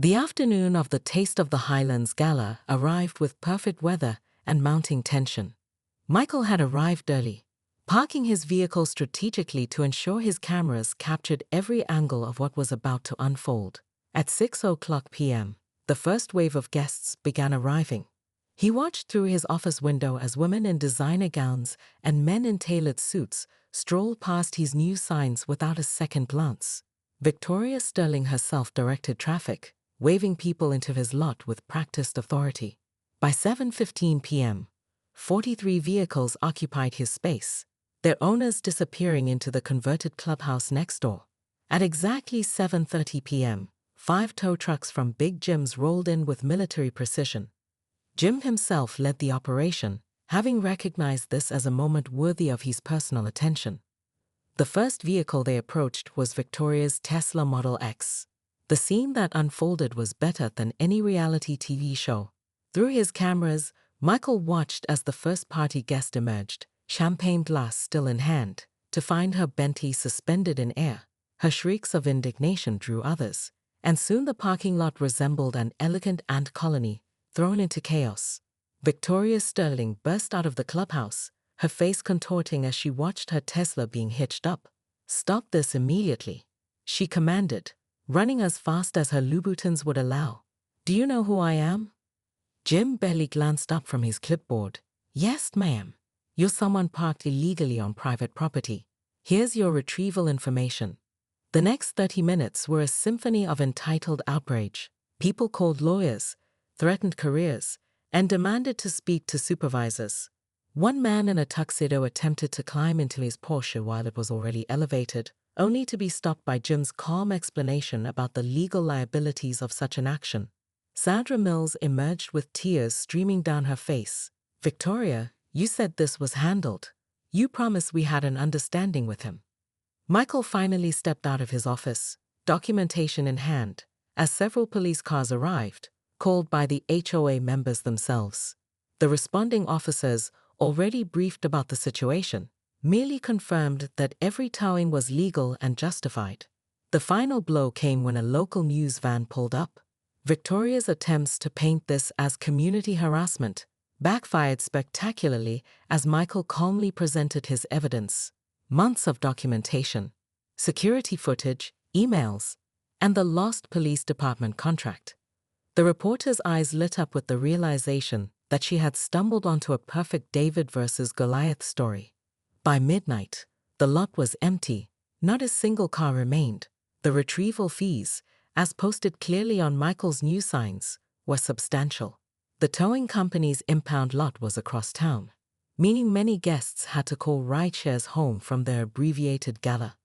The afternoon of the Taste of the Highlands Gala arrived with perfect weather and mounting tension. Michael had arrived early, parking his vehicle strategically to ensure his cameras captured every angle of what was about to unfold. At 6:00 p.m., the first wave of guests began arriving. He watched through his office window as women in designer gowns and men in tailored suits strolled past his new signs without a second glance. Victoria Sterling herself directed traffic, waving people into his lot with practiced authority. By 7:15 p.m., 43 vehicles occupied his space, their owners disappearing into the converted clubhouse next door. At exactly 7:30 p.m., 5 tow trucks from Big Jim's rolled in with military precision. Jim himself led the operation, having recognized this as a moment worthy of his personal attention. The first vehicle they approached was Victoria's Tesla Model X. The scene that unfolded was better than any reality TV show. Through his cameras, Michael watched as the first party guest emerged, champagne glass still in hand, to find her Bentley suspended in air. Her shrieks of indignation drew others, and soon the parking lot resembled an elegant ant colony, thrown into chaos. Victoria Sterling burst out of the clubhouse, her face contorting as she watched her Tesla being hitched up. "Stop this immediately," she commanded, running as fast as her Louboutins would allow. "Do you know who I am?" Jim barely glanced up from his clipboard. "Yes, ma'am. You're someone parked illegally on private property. Here's your retrieval information." The next 30 minutes were a symphony of entitled outrage. People called lawyers, threatened careers, and demanded to speak to supervisors. One man in a tuxedo attempted to climb into his Porsche while it was already elevated, only to be stopped by Jim's calm explanation about the legal liabilities of such an action. Sandra Mills emerged with tears streaming down her face. "Victoria, you said this was handled. You promised we had an understanding with him." Michael finally stepped out of his office, documentation in hand, as several police cars arrived, called by the HOA members themselves. The responding officers, already briefed about the situation, merely confirmed that every towing was legal and justified. The final blow came when a local news van pulled up. Victoria's attempts to paint this as community harassment backfired spectacularly as Michael calmly presented his evidence: months of documentation, security footage, emails, and the lost police department contract. The reporter's eyes lit up with the realization that she had stumbled onto a perfect David versus Goliath story. By midnight, the lot was empty. Not a single car remained. The retrieval fees, as posted clearly on Michael's new signs, were substantial. The towing company's impound lot was across town, meaning many guests had to call rideshares home from their abbreviated gala.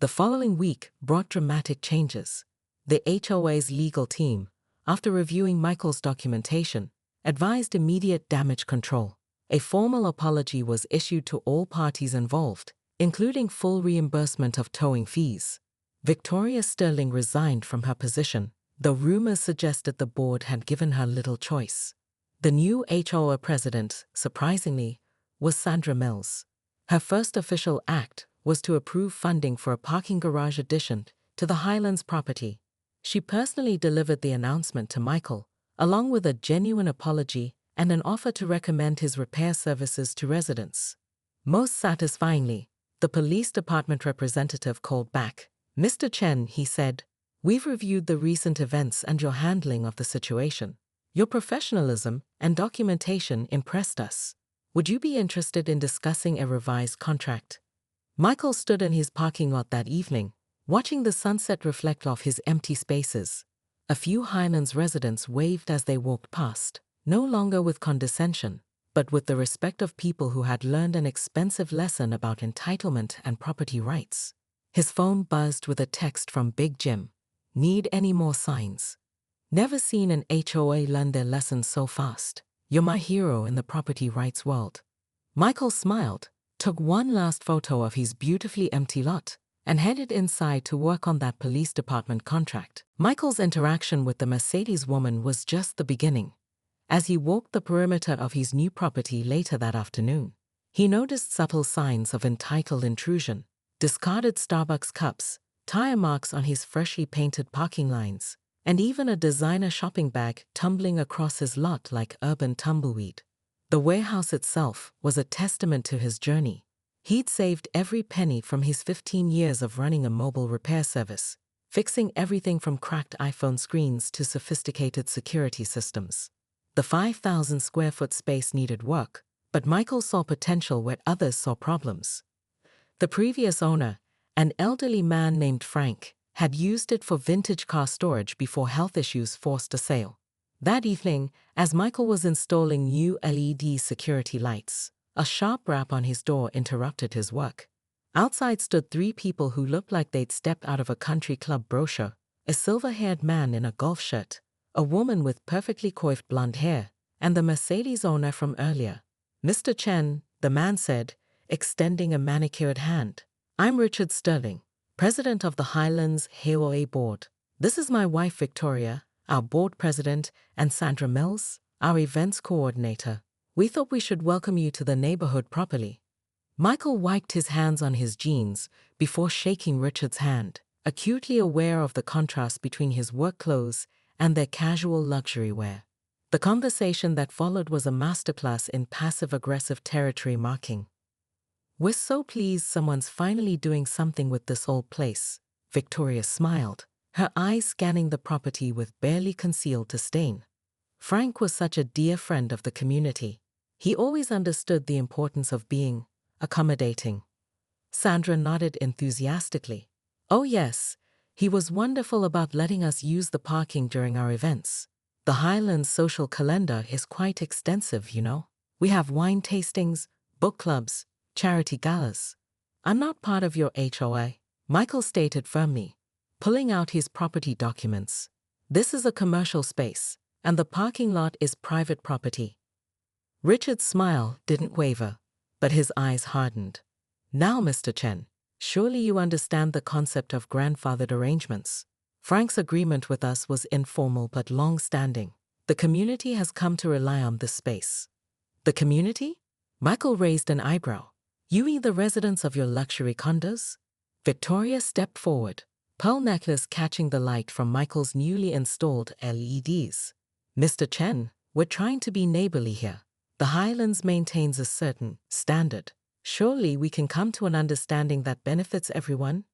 The following week brought dramatic changes. The HOA's legal team, after reviewing Michael's documentation, advised immediate damage control. A formal apology was issued to all parties involved, including full reimbursement of towing fees. Victoria Sterling resigned from her position, though rumors suggested the board had given her little choice. The new HOA president, surprisingly, was Sandra Mills. Her first official act was to approve funding for a parking garage addition to the Highlands property. She personally delivered the announcement to Michael, along with a genuine apology and an offer to recommend his repair services to residents. Most satisfyingly, the police department representative called back. "Mr. Chen," he said, "we've reviewed the recent events and your handling of the situation. Your professionalism and documentation impressed us. Would you be interested in discussing a revised contract?" Michael stood in his parking lot that evening, watching the sunset reflect off his empty spaces. A few Highlands residents waved as they walked past, no longer with condescension, but with the respect of people who had learned an expensive lesson about entitlement and property rights. His phone buzzed with a text from Big Jim. "Need any more signs? Never seen an HOA learn their lessons so fast. You're my hero in the property rights world." Michael smiled, took one last photo of his beautifully empty lot, and headed inside to work on that police department contract. Michael's interaction with the Mercedes woman was just the beginning. As he walked the perimeter of his new property later that afternoon, he noticed subtle signs of entitled intrusion: discarded Starbucks cups, tire marks on his freshly painted parking lines, and even a designer shopping bag tumbling across his lot like urban tumbleweed. The warehouse itself was a testament to his journey. He'd saved every penny from his 15 years of running a mobile repair service, fixing everything from cracked iPhone screens to sophisticated security systems. The 5,000 square foot space needed work, but Michael saw potential where others saw problems. The previous owner, an elderly man named Frank, had used it for vintage car storage before health issues forced a sale. That evening, as Michael was installing new LED security lights, a sharp rap on his door interrupted his work. Outside stood three people who looked like they'd stepped out of a country club brochure: a silver-haired man in a golf shirt, a woman with perfectly coiffed blonde hair, and the Mercedes owner from earlier. "Mr. Chen," the man said, extending a manicured hand. "I'm Richard Sterling, president of the Highlands HOA board. This is my wife Victoria, our board president, and Sandra Mills, our events coordinator. We thought we should welcome you to the neighborhood properly." Michael wiped his hands on his jeans before shaking Richard's hand, acutely aware of the contrast between his work clothes and their casual luxury wear. The conversation that followed was a masterclass in passive-aggressive territory marking. "We're so pleased someone's finally doing something with this old place," Victoria smiled, her eyes scanning the property with barely concealed disdain. Frank was such a dear friend of the community. He always understood the importance of being accommodating. Sandra nodded enthusiastically. "Oh yes, he was wonderful about letting us use the parking during our events. The Highlands social calendar is quite extensive, you know. We have wine tastings, book clubs, charity galas." "I'm not part of your HOA," Michael stated firmly, pulling out his property documents. "This is a commercial space, and the parking lot is private property." Richard's smile didn't waver, but his eyes hardened. "Now, Mr. Chen, surely you understand the concept of grandfathered arrangements. Frank's agreement with us was informal but long-standing. The community has come to rely on this space." "The community?" Michael raised an eyebrow. "You mean the residents of your luxury condos?" Victoria stepped forward, pearl necklace catching the light from Michael's newly installed LEDs. "Mr. Chen, we're trying to be neighborly here. The Highlands maintains a certain standard. Surely we can come to an understanding that benefits everyone?"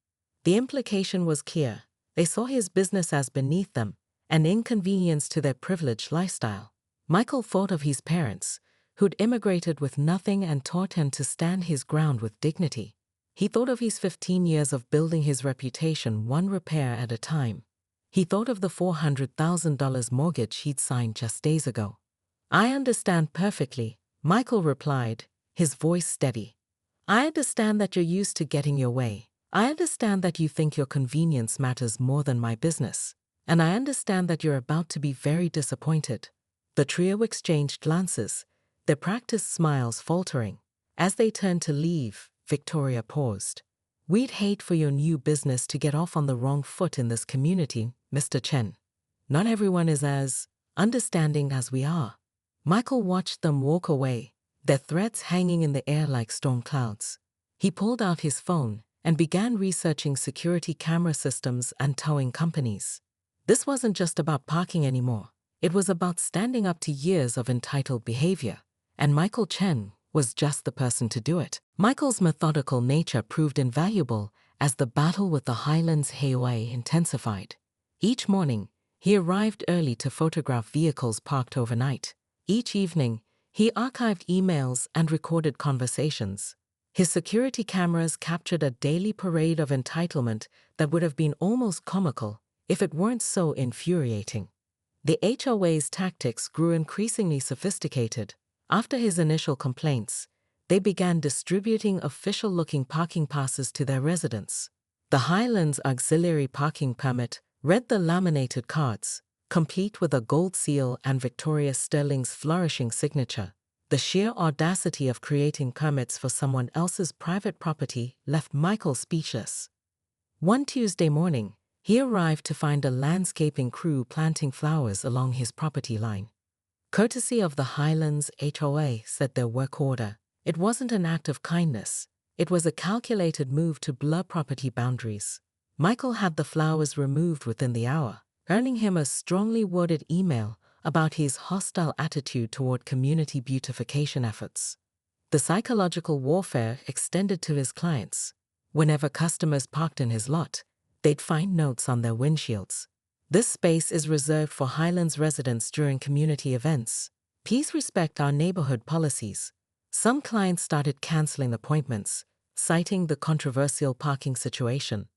The implication was clear. They saw his business as beneath them, an inconvenience to their privileged lifestyle. Michael thought of his parents, who'd immigrated with nothing and taught him to stand his ground with dignity. He thought of his 15 years of building his reputation one repair at a time. He thought of the $400,000 mortgage he'd signed just days ago. "I understand perfectly," Michael replied, his voice steady. "I understand that you're used to getting your way. I understand that you think your convenience matters more than my business. And I understand that you're about to be very disappointed." The trio exchanged glances, their practiced smiles faltering. As they turned to leave, Victoria paused. "We'd hate for your new business to get off on the wrong foot in this community, Mr. Chen. Not everyone is as understanding as we are." Michael watched them walk away, their threats hanging in the air like storm clouds. He pulled out his phone and began researching security camera systems and towing companies. This wasn't just about parking anymore. It was about standing up to years of entitled behavior, and Michael Chen was just the person to do it. Michael's methodical nature proved invaluable as the battle with the Highlands HOA intensified. Each morning, he arrived early to photograph vehicles parked overnight. Each evening, he archived emails and recorded conversations. His security cameras captured a daily parade of entitlement that would have been almost comical if it weren't so infuriating. The HOA's tactics grew increasingly sophisticated. After his initial complaints, they began distributing official-looking parking passes to their residents. The Highlands Auxiliary Parking Permit read the laminated cards, complete with a gold seal and Victoria Sterling's flourishing signature. The sheer audacity of creating permits for someone else's private property left Michael speechless. One Tuesday morning, he arrived to find a landscaping crew planting flowers along his property line. Courtesy of the Highlands HOA, said their work order. It wasn't an act of kindness. It was a calculated move to blur property boundaries. Michael had the flowers removed within the hour, earning him a strongly worded email about his hostile attitude toward community beautification efforts. The psychological warfare extended to his clients. Whenever customers parked in his lot, they'd find notes on their windshields. This space is reserved for Highlands residents during community events. Please respect our neighborhood policies. Some clients started canceling appointments, citing the controversial parking situation.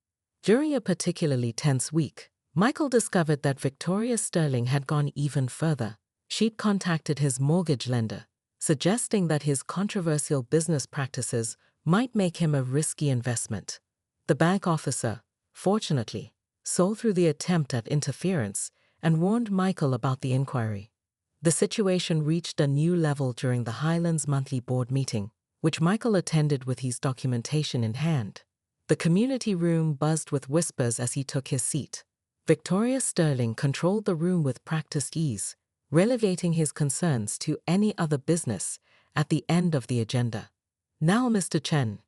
During a particularly tense week, Michael discovered that Victoria Sterling had gone even further. She'd contacted his mortgage lender, suggesting that his controversial business practices might make him a risky investment. The bank officer, fortunately, saw through the attempt at interference and warned Michael about the inquiry. The situation reached a new level during the Highlands monthly board meeting, which Michael attended with his documentation in hand. The community room buzzed with whispers as he took his seat. Victoria Sterling controlled the room with practiced ease, relegating his concerns to any other business at the end of the agenda. "Now, Mr. Chen,"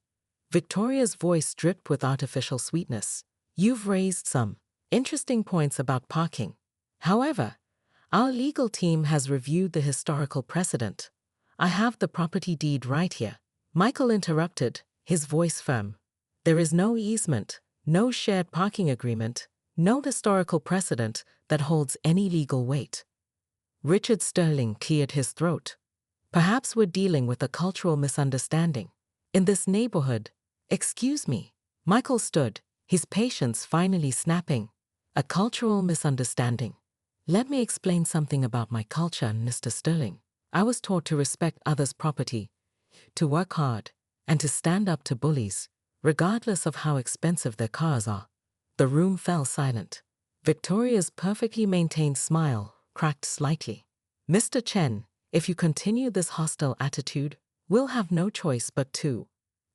Victoria's voice dripped with artificial sweetness, "you've raised some interesting points about parking. However, our legal team has reviewed the historical precedent. I have the property deed right here." Michael interrupted, his voice firm. "There is no easement, no shared parking agreement, no historical precedent that holds any legal weight." Richard Sterling cleared his throat. "Perhaps we're dealing with a cultural misunderstanding. In this neighborhood." "Excuse me." Michael stood, his patience finally snapping. "A cultural misunderstanding. Let me explain something about my culture, Mr. Sterling. I was taught to respect others' property, to work hard, and to stand up to bullies, regardless of how expensive their cars are." The room fell silent. Victoria's perfectly maintained smile cracked slightly. "Mr. Chen, if you continue this hostile attitude, we'll have no choice but to."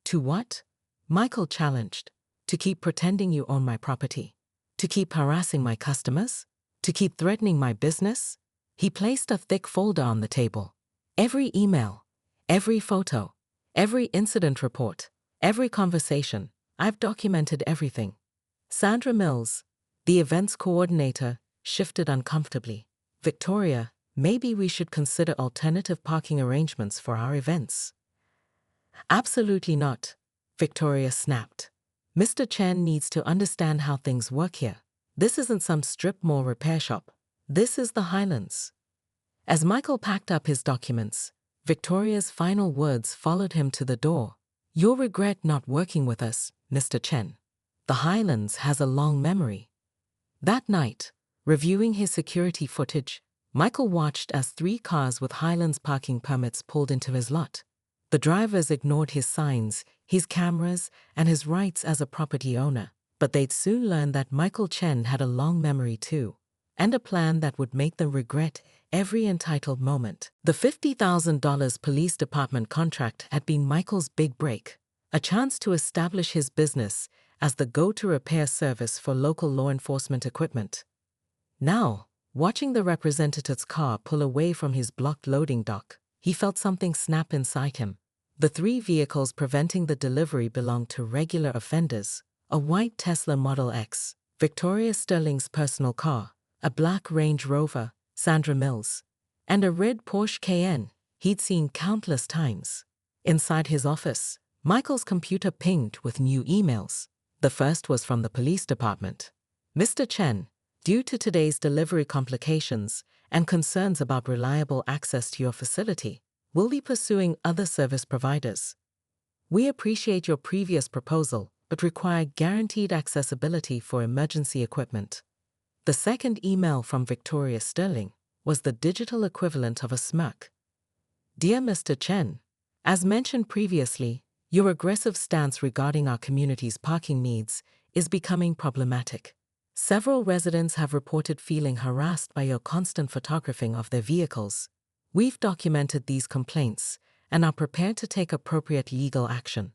"To what?" Michael challenged. "To keep pretending you own my property? To keep harassing my customers? To keep threatening my business?" He placed a thick folder on the table. "Every email, every photo, every incident report, every conversation, I've documented everything." Sandra Mills, the events coordinator, shifted uncomfortably. "Victoria, maybe we should consider alternative parking arrangements for our events." "Absolutely not," Victoria snapped. "Mr. Chen needs to understand how things work here. This isn't some strip mall repair shop. This is the Highlands." As Michael packed up his documents, Victoria's final words followed him to the door. "You'll regret not working with us, Mr. Chen. The Highlands has a long memory." That night, reviewing his security footage, Michael watched as 3 cars with Highlands parking permits pulled into his lot. The drivers ignored his signs, his cameras, and his rights as a property owner. But they'd soon learn that Michael Chen had a long memory too, and a plan that would make them regret every entitled moment. The $50,000 police department contract had been Michael's big break, a chance to establish his business as the go-to repair service for local law enforcement equipment. Now, watching the representative's car pull away from his blocked loading dock, he felt something snap inside him. The 3 vehicles preventing the delivery belonged to regular offenders: a white Tesla Model X, Victoria Sterling's personal car, a black Range Rover, Sandra Mills, and a red Porsche Cayenne he'd seen countless times. Inside his office, Michael's computer pinged with new emails. The first was from the police department. "Mr. Chen, due to today's delivery complications and concerns about reliable access to your facility, we'll be pursuing other service providers. We appreciate your previous proposal, but require guaranteed accessibility for emergency equipment." The second email from Victoria Sterling was the digital equivalent of a smirk. "Dear Mr. Chen, as mentioned previously, your aggressive stance regarding our community's parking needs is becoming problematic. Several residents have reported feeling harassed by your constant photographing of their vehicles. We've documented these complaints and are prepared to take appropriate legal action.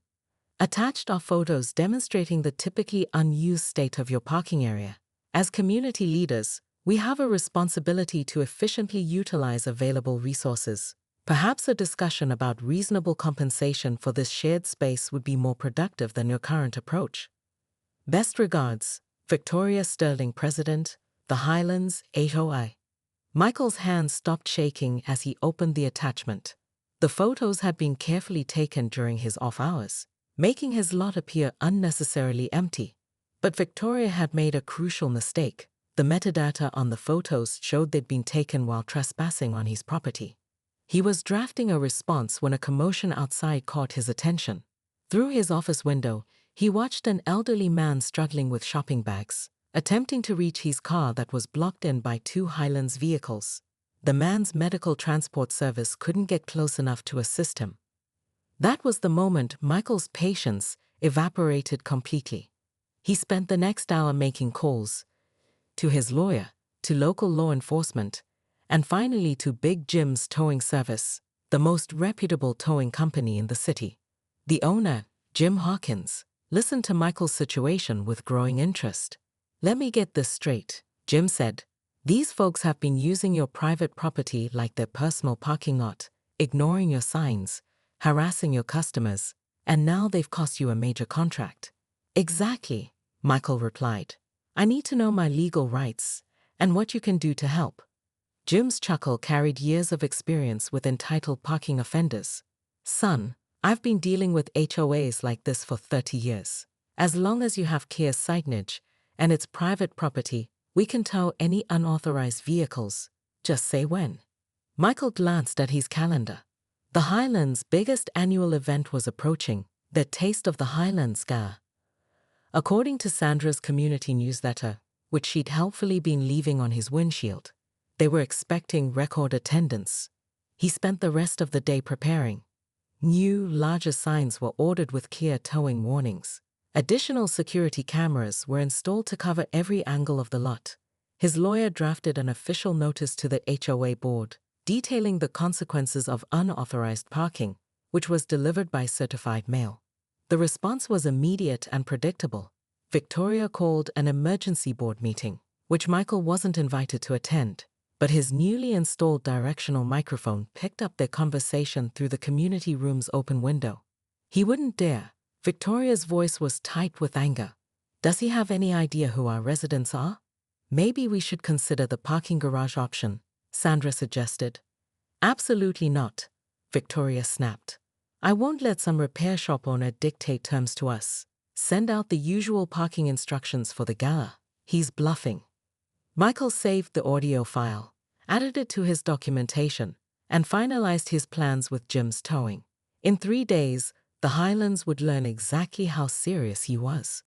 Attached are photos demonstrating the typically unused state of your parking area. As community leaders, we have a responsibility to efficiently utilize available resources. Perhaps a discussion about reasonable compensation for this shared space would be more productive than your current approach. Best regards, Victoria Sterling, President, The Highlands, HOA. Michael's hands stopped shaking as he opened the attachment. The photos had been carefully taken during his off hours, making his lot appear unnecessarily empty. But Victoria had made a crucial mistake. The metadata on the photos showed they'd been taken while trespassing on his property. He was drafting a response when a commotion outside caught his attention. Through his office window, he watched an elderly man struggling with shopping bags, attempting to reach his car that was blocked in by two Highlands vehicles. The man's medical transport service couldn't get close enough to assist him. That was the moment Michael's patience evaporated completely. He spent the next hour making calls to his lawyer, to local law enforcement, and finally to Big Jim's towing service, the most reputable towing company in the city. The owner, Jim Hawkins, listened to Michael's situation with growing interest. "Let me get this straight," Jim said. "These folks have been using your private property like their personal parking lot, ignoring your signs, harassing your customers, and now they've cost you a major contract." "Exactly," Michael replied. "I need to know my legal rights and what you can do to help." Jim's chuckle carried years of experience with entitled parking offenders. "Son, I've been dealing with HOAs like this for 30 years. As long as you have clear signage and it's private property, we can tow any unauthorized vehicles. Just say when." Michael glanced at his calendar. The Highlands' biggest annual event was approaching, the Taste of the Highlands Gala. According to Sandra's community newsletter, which she'd helpfully been leaving on his windshield, they were expecting record attendance. He spent the rest of the day preparing. New, larger signs were ordered with clear towing warnings. Additional security cameras were installed to cover every angle of the lot. His lawyer drafted an official notice to the HOA board, detailing the consequences of unauthorized parking, which was delivered by certified mail. The response was immediate and predictable. Victoria called an emergency board meeting, which Michael wasn't invited to attend, but his newly installed directional microphone picked up their conversation through the community room's open window. He wouldn't dare. Victoria's voice was tight with anger. "Does he have any idea who our residents are? Maybe we should consider the parking garage option," Sandra suggested. "Absolutely not," Victoria snapped. "I won't let some repair shop owner dictate terms to us. Send out the usual parking instructions for the gala. He's bluffing." Michael saved the audio file, added it to his documentation, and finalized his plans with Jim's towing. In 3 days, the Highlands would learn exactly how serious he was.